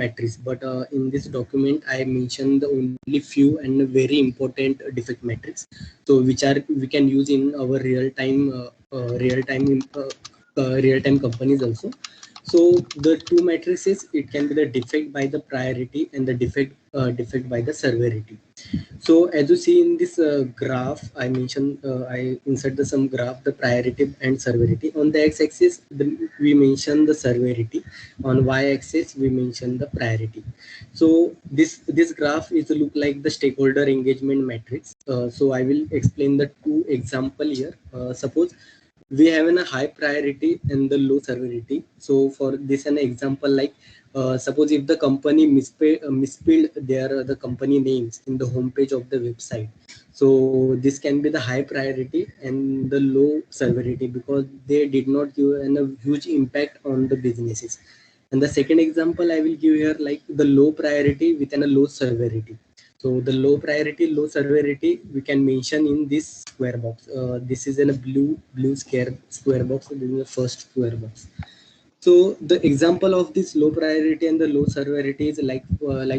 matrix, but in this document I mentioned the only few and very important defect matrix, so which are we can use in our real time companies also. So the two matrices, it can be the defect by the priority and the defect by the severity. So as you see in this graph, I mentioned I insert the some graph, the priority and severity. On the x-axis, we mention the severity. On y-axis, we mention the priority. So this graph is look like the stakeholder engagement matrix. So I will explain the two example here. Suppose we have a high priority and the low severity. So for this an example, like suppose if the company misspelled their the company names in the homepage of the website, so this can be the high priority and the low severity because they did not give a huge impact on the businesses. And the second example I will give here, like the low priority with a low severity. So the low priority, low severity, we can mention in this square box. This is in a blue square box. This is the first square box. So the example of this low priority and the low severity is like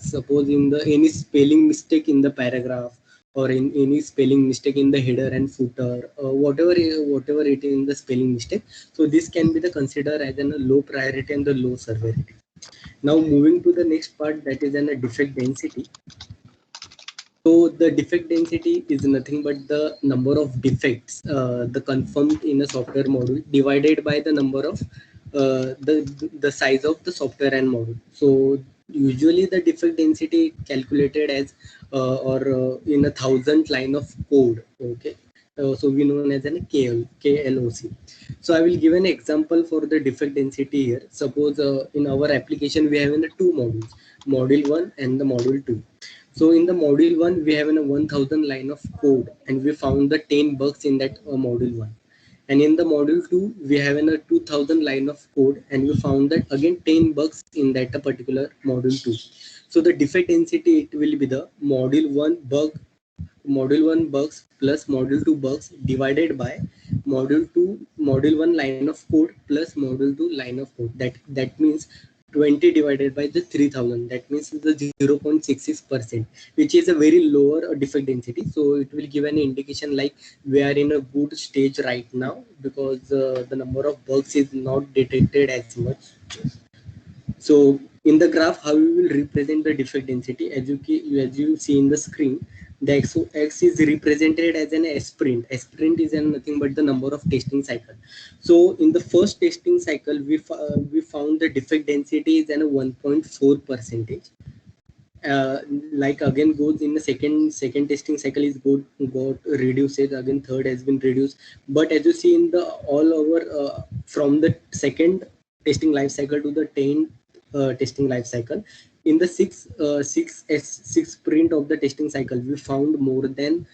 suppose in the any spelling mistake in the paragraph, or in any spelling mistake in the header and footer, whatever it is in the spelling mistake. So this can be the considered as a low priority and the low severity. Now moving to the next part, that is a defect density. So the defect density is nothing but the number of defects the confirmed in a software module divided by the number of the size of the software and module. So usually the defect density calculated as or in 1,000 line of code. Okay. So we known as an KLOC. So I will give an example for the defect density here. Suppose in our application we have in the two modules, module 1 and the module 2. So in the module 1, we have a 1,000 line of code and we found the 10 bugs in that module 1. And in the module 2, we have a 2,000 line of code and we found that again 10 bugs in that particular module 2. So the defect density, it will be the module 1 bugs plus module 2 bugs divided by module 1 line of code plus module 2 line of code. That means 20 divided by the 3,000, that means the 0.66%, which is a very lower defect density. So it will give an indication like we are in a good stage right now because the number of bugs is not detected as much. So in the graph, how we will represent the defect density, as you see in the screen, the x is represented as an sprint. A sprint is nothing but the number of testing cycle. So in the first testing cycle, we found the defect density is 1.4%. Like again goes in the second testing cycle is got reduced, again third has been reduced. But as you see in the all over from the second testing life cycle to the 10 testing life cycle, in the six sprint of the testing cycle, we found more than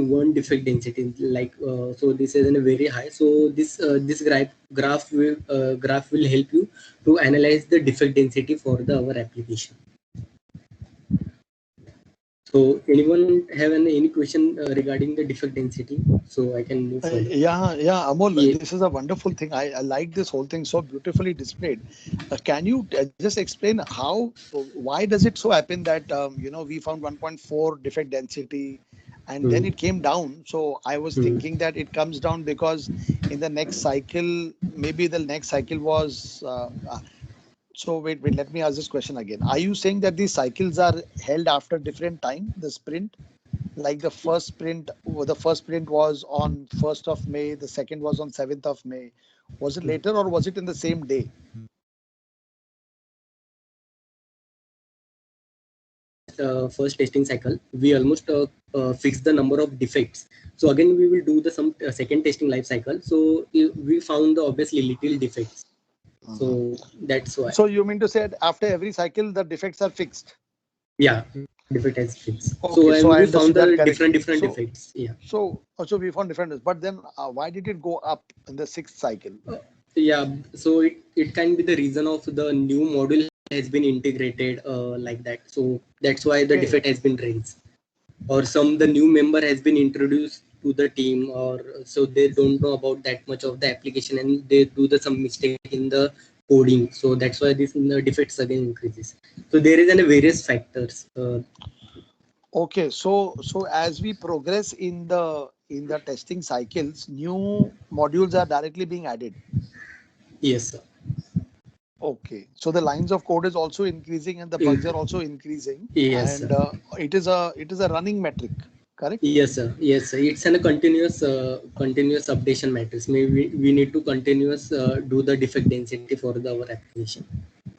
one defect density, like so this is a very high. So this graph will help you to analyze the defect density for the our application. So anyone have any question regarding the defect density? So I can move further. Yeah, Amol, this is a wonderful thing. I like this whole thing, so beautifully displayed. Can you just explain why does it so happen that we found 1.4 defect density and then it came down? So I was thinking that it comes down because in the next cycle, maybe the next cycle was. So wait, let me ask this question again. Are you saying that these cycles are held after different time, the sprint? Like the first sprint was on 1st of May, the second was on 7th of May. Was it later or was it in the same day? First testing cycle, we almost fixed the number of defects. So again, we will do the some second testing life cycle. So we found the obviously little defects. So that's why. So you mean to say that after every cycle, the defects are fixed? Yeah, defect has fixed. Okay, so we found the different defects. Yeah. So we found different, but then why did it go up in the sixth cycle? Yeah, so it can be the reason of the new module has been integrated like that. So that's why the defect has been raised, or the new member has been introduced to the team, or so they don't know about that much of the application and they do some mistake in the coding. So that's why this defects again increases. So there is a various factors. Okay, so as we progress in the testing cycles, new modules are directly being added. Yes, sir. Okay, so the lines of code is also increasing and the bugs are In, also increasing, yes, sir. and it is a running metric, correct? Yes, sir. Yes, sir. It's a continuous updation matrix. Maybe we need to continuous do the defect density for our application.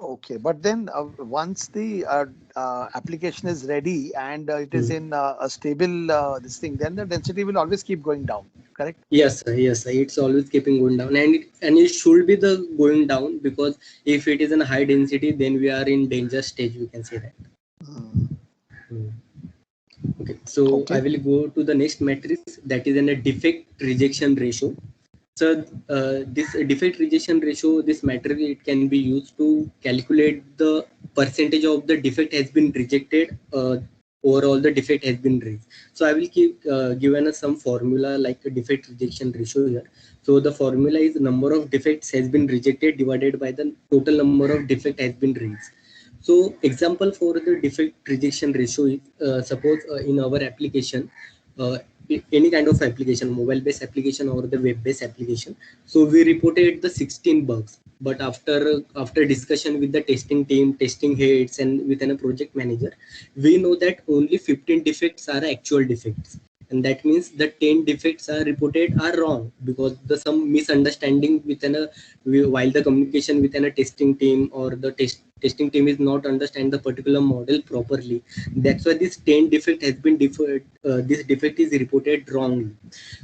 Okay, but then once the application is ready and it is Hmm. in a stable this thing, then the density will always keep going down, correct? Yes, sir. Yes, sir. It's always keeping going down, and it should be the going down, because if it is in a high density, then we are in danger stage. We can say that. Hmm. Hmm. Okay. So I Okay. will go to the next matrix, that is in a defect rejection ratio. So this defect rejection ratio, this matrix, it can be used to calculate the percentage of the defect has been rejected. Overall, the defect has been raised. So I will keep given us some formula like a defect rejection ratio here. So the formula is number of defects has been rejected divided by the total number of defect has been raised. So example for the defect rejection ratio is, suppose in our application, uh, any kind of application, mobile based application or the web based application. So we reported the 16 bugs, but after discussion with the testing team, testing heads, and within a project manager, we know that only 15 defects are actual defects, and that means the 10 defects are reported are wrong, because the some misunderstanding within a, while the communication within a testing team, or the testing team is not understand the particular model properly. That's why this 10 defect has been deferred. This defect is reported wrongly.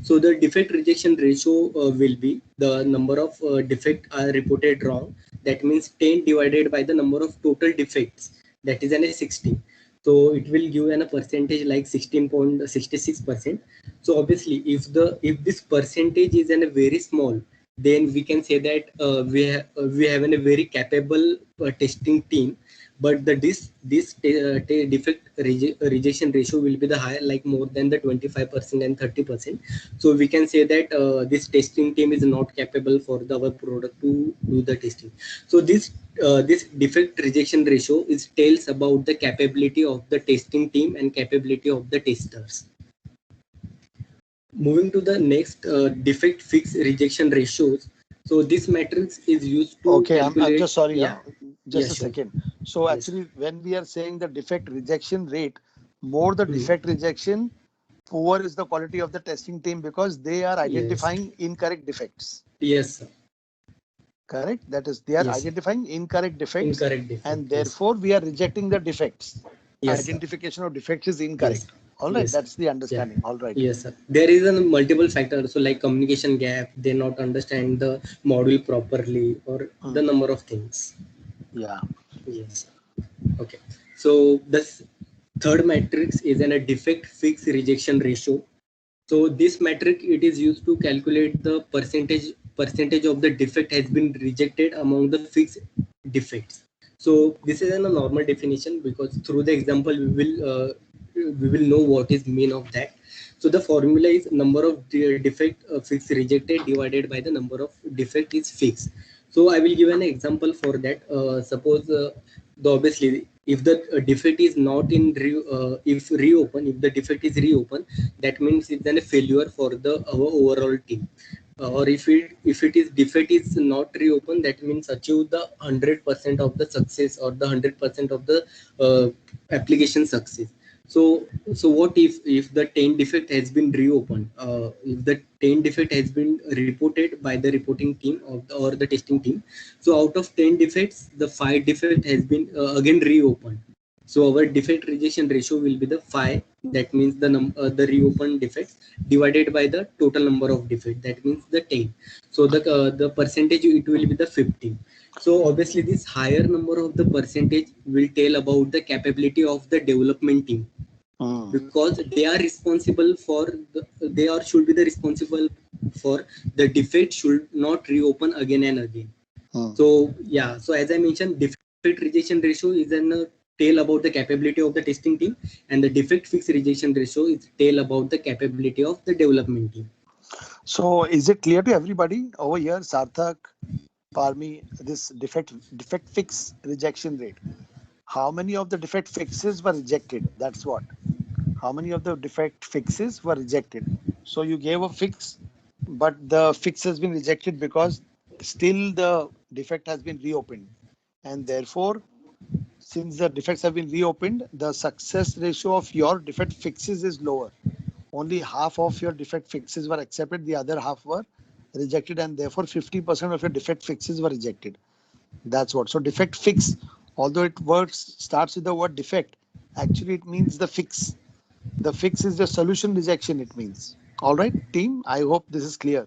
So the defect rejection ratio will be the number of defect are reported wrong. That means 10 divided by the number of total defects, that is an 16. So it will give an a percentage like 16.66%. So obviously if this percentage is in a very small, then we can say that we have a very capable testing team. But this defect rejection ratio will be the higher, like more than the 25% and 30%. So we can say that this testing team is not capable for our product to do the testing. So this defect rejection ratio is tells about the capability of the testing team and capability of the testers. Moving to the next, defect fix rejection ratios. So this matrix is used to Okay, I'm calculate. just sorry, Yeah, just yeah, a sure. second. So Yes. actually, when we are saying the defect rejection rate, more the Hmm. defect rejection, poor is the quality of the testing team because they are Yes. identifying incorrect defects. Yes, sir. Correct? That is, they are Yes, sir. identifying incorrect defects, Incorrect and defect. Yes. therefore we are rejecting the defects. Yes, sir. Identification of defects is Yes. incorrect. All right, Yes, sir. that's the Yeah. understanding. All right. Yes, sir. There is a multiple factor. So like communication gap, they not understand the module properly, or the Mm, number of things. yeah. Yes. Okay. So the third matrix is a defect fix rejection ratio. So this metric, it is used to calculate the percentage of the defect has been rejected among the fixed defects. So this is a normal definition, because through the example we will know what is mean of that. So the formula is number of defect fixed rejected divided by the number of defect is fixed. So I will give an example for that. Suppose the obviously if the defect is not in if reopen, if the defect is reopen, that means it's then a failure for the our overall team. Or if it is defect is not reopen, that means achieve the 100% of the success, or the 100% of the uh, application success. So what if the 10 defect has been reopened, if the 10 defect has been reported by the reporting team or the testing team. So out of 10 defects, the 5 defect has been again reopened. So our defect rejection ratio will be the 5. That means the reopened defects divided by the total number of defects. That means the 10. So the percentage, it will be the 15. So obviously this higher number of the percentage will tell about the capability of the development team, Mm, because they are responsible for they are should be the responsible for the defect should not reopen again and again. mm. So yeah, so as I mentioned, defect rejection ratio is an tale about the capability of the testing team, and the defect fix rejection ratio is tale about the capability of the development team. So is it clear to everybody over here, Sarthak, Parmi, this defect fix rejection rate. How many of the defect fixes were rejected? That's what. How many of the defect fixes were rejected? So you gave a fix, but the fix has been rejected because still the defect has been reopened. And therefore, since the defects have been reopened, the success ratio of your defect fixes is lower. Only half of your defect fixes were accepted, the other half were rejected, and therefore 50% of your defect fixes were rejected. That's what. So defect fix, although it works starts with the word defect, actually it means the fix. The fix is the solution rejection, it means. All right, team, I hope this is clear.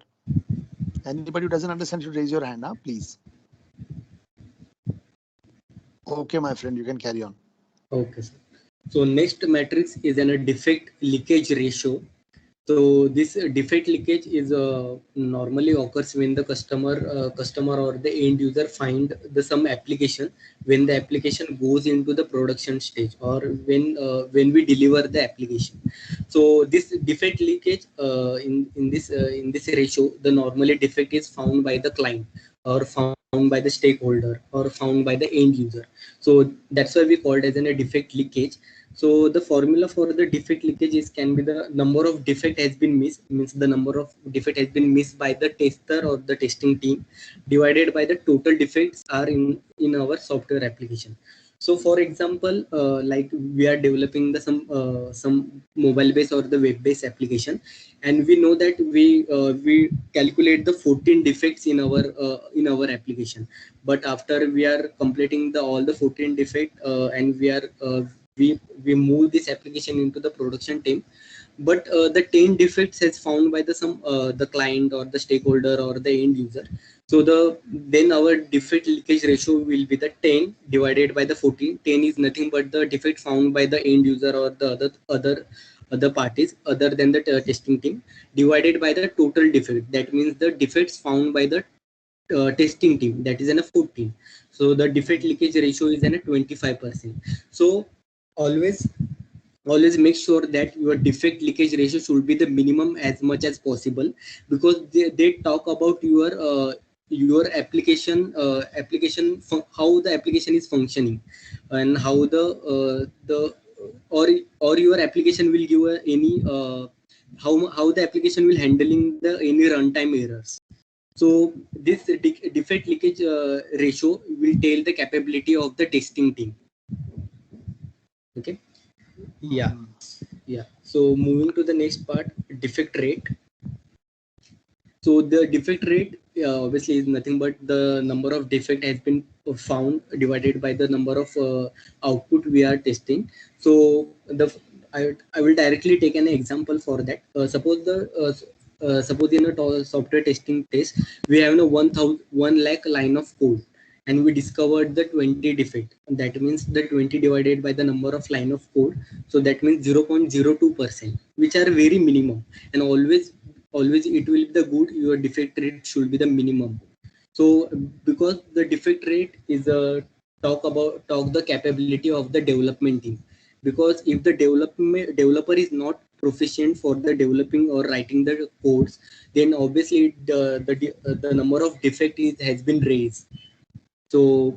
Anybody who doesn't understand should raise your hand now, please. Okay, my friend, you can carry on. Okay, sir. So next matrix is a defect leakage ratio. So this defect leakage is normally occurs when the customer or the end user find the some application when the application goes into the production stage, or when we deliver the application. So this defect leakage in this ratio, the normally defect is found by the client, or found by the stakeholder, or found by the end user. So that's why we call it as a defect leakage. So the formula for the defect leakage is can be the number of defect has been missed, means the number of defect has been missed by the tester or the testing team, divided by the total defects are in our software application. So for example, like we are developing the some mobile based or the web based application, and we know that we calculate the 14 defects in our application. But after we are completing the all the 14 defect, and we move this application into the production team, but the 10 defects has found by the client or the stakeholder or the end user. So then our defect leakage ratio will be the 10 divided by the 14. 10 is nothing but the defect found by the end user or the other parties other than the testing team, divided by the total defect. That means the defects found by the testing team, that is in a 14. So the defect leakage ratio is in a 25%. So always always make sure that your defect leakage ratio should be the minimum as much as possible, because they talk about your application how the application is functioning, and how the or your application will give any how the application will handling the any runtime errors. So this defect leakage ratio will tell the capability of the testing team. Okay. Yeah. Yeah. So moving to the next part, defect rate. So the defect rate obviously is nothing but the number of defect has been found divided by the number of output we are testing. So I will directly take an example for that. Suppose in a software testing test we have a 1 lakh line of code, and we discovered the 20 defect. That means the 20 divided by the number of line of code. So that means 0.02%, which are very minimum, and always it will be the good, your defect rate should be the minimum. So because the defect rate is a talk the capability of the development team, because if the developer is not proficient for the developing or writing the codes, then obviously the number of defect has been raised. So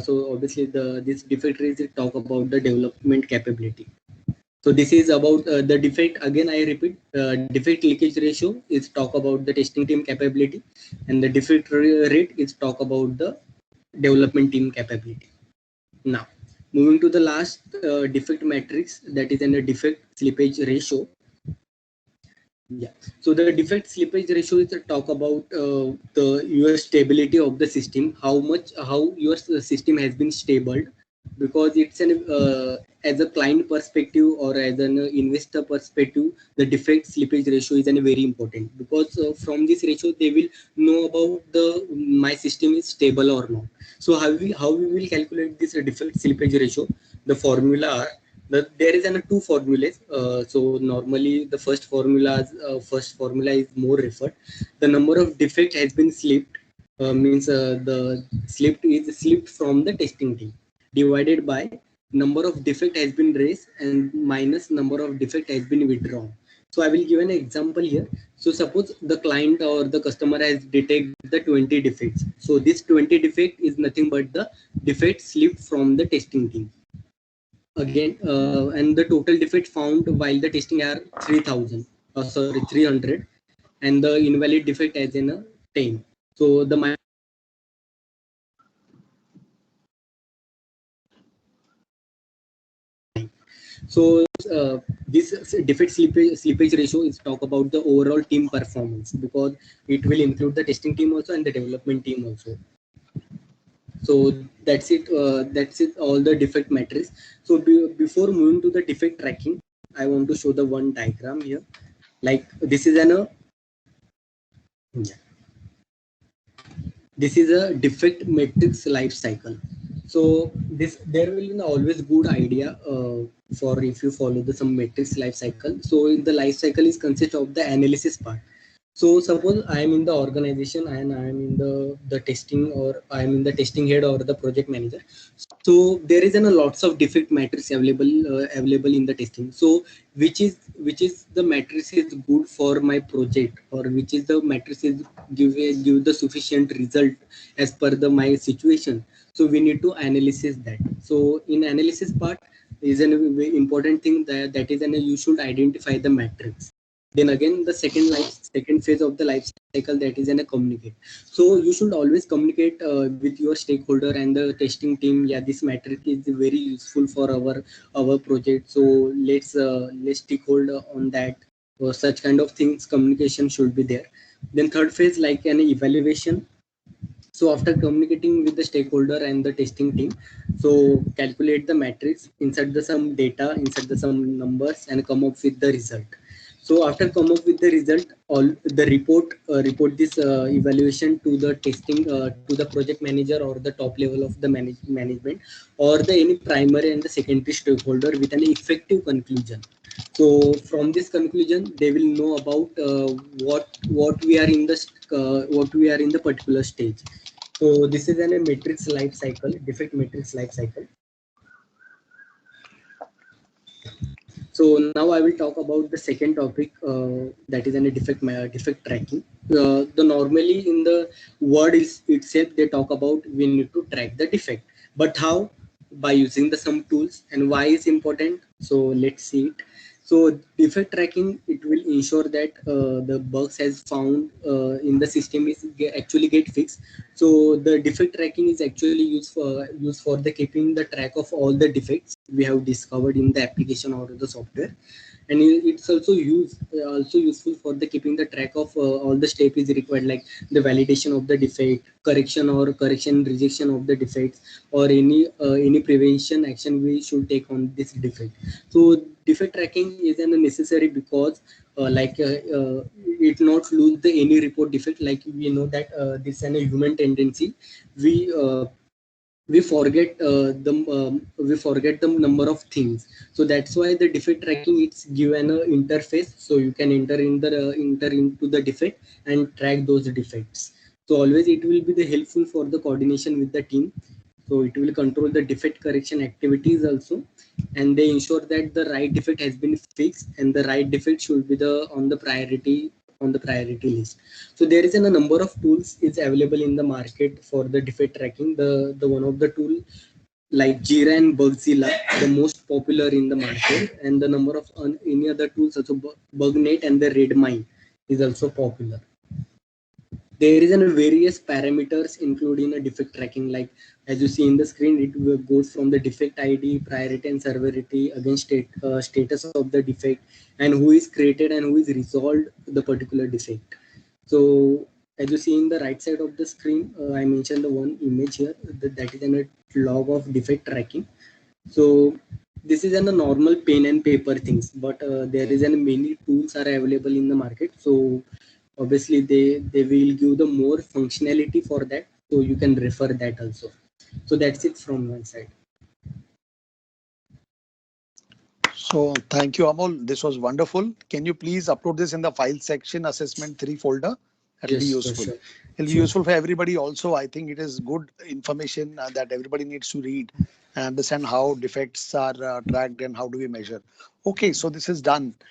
so obviously this defect rate talk about the development capability. So this is about the defect. Again, I repeat, defect leakage ratio is talk about the testing team capability, and the defect rate is talk about the development team capability. Now, moving to the last defect matrix, that is in the defect slippage ratio. Yeah. So the defect slippage ratio is a talk about your stability of the system, how your system has been stable, because it's an as a client perspective or as an investor perspective, the defect slippage ratio is very important, because from this ratio they will know about the my system is stable or not. So how we will calculate this defect slippage ratio? The formula are there is two formulas. So normally the first formula is more referred. The number of defect has been slipped, means the slipped from the testing team, divided by number of defect has been raised and minus number of defect has been withdrawn. So I will give an example here. So suppose the client or the customer has detected the 20 defects. So this 20 defect is nothing but the defect slipped from the testing team. Again, and the total defect found while the testing are 3000, sorry, 300, and the invalid defect as in a 10. So the So this defect slippage ratio is talk about the overall team performance, because it will include the testing team also and the development team also. So that's it. That's it. All the defect matrix. So before moving to the defect tracking, I want to show the one diagram here. Like this is yeah, this is a defect matrix life cycle. So this there will be always good idea for if you follow the some matrix life cycle. So the life cycle is consist of the analysis part. So suppose I am in the organization and I am in the testing, or I am in the testing head or the project manager. So there is a lots of defect matrix available in the testing. So which is the matrix is good for my project, or which is the matrix is give the sufficient result as per the my situation. So we need to analysis that. So in analysis part is an important thing, that is, and you should identify the matrix. Then again, the second phase of the life cycle, that is in a communicate. So you should always communicate with your stakeholder and the testing team. Yeah, this metric is very useful for our project. So let's take hold on that. Such kind of things, communication should be there. Then third phase, like an evaluation. So after communicating with the stakeholder and the testing team, so calculate the matrix, insert the some data, insert the some numbers, and come up with the result. So after come up with the result, all the report this evaluation to the testing, to the project manager or the top level of the management, or the any primary and the secondary stakeholder with an effective conclusion. So from this conclusion, they will know about what we are in the what we are in the particular stage. So this is a matrix life cycle, defect matrix life cycle. So now I will talk about the second topic, that is a defect tracking. The normally in the word is itself they talk about we need to track the defect, but how? By using the some tools. And why is important? So let's see it. So defect tracking, it will ensure that the bugs has found in the system is actually get fixed. So the defect tracking is actually used for the keeping the track of all the defects we have discovered in the application or the software. And it's also useful for the keeping the track of all the step is required, like the validation of the defect, correction rejection of the defects, or any prevention action we should take on this defect. So defect tracking is necessary because it not lose the any report defect. Like we know that this is a human tendency. We we forget uh, the um, we forget the number of things. So that's why the defect tracking, it's given a interface, so you can enter into the defect and track those defects. So always it will be the helpful for the coordination with the team. So it will control the defect correction activities also, and they ensure that the right defect has been fixed, and the right defect should be the on the priority list. So there is a number of tools is available in the market for the defect tracking. The one of the tool like Jira and Bugzilla, the most popular in the market, and the number of any other tools also, Bugnet and the Redmine is also popular. There is a various parameters including a defect tracking. Like as you see in the screen, it goes from the defect ID, priority and severity, against status of the defect, and who is created and who is resolved the particular defect. So as you see in the right side of the screen, I mentioned the one image here, that is a log of defect tracking. So this is a normal pen and paper things, but there is many tools are available in the market. So obviously they will give the more functionality for that, so you can refer that also. So that's it from one side. So thank you, Amol. This was wonderful. Can you please upload this in the file section assessment 3 folder? That'll be Yes, for useful. sure. It'll be Sure. useful for everybody also. I think it is good information that everybody needs to read and understand how defects are tracked and how do we measure. Okay, so this is done.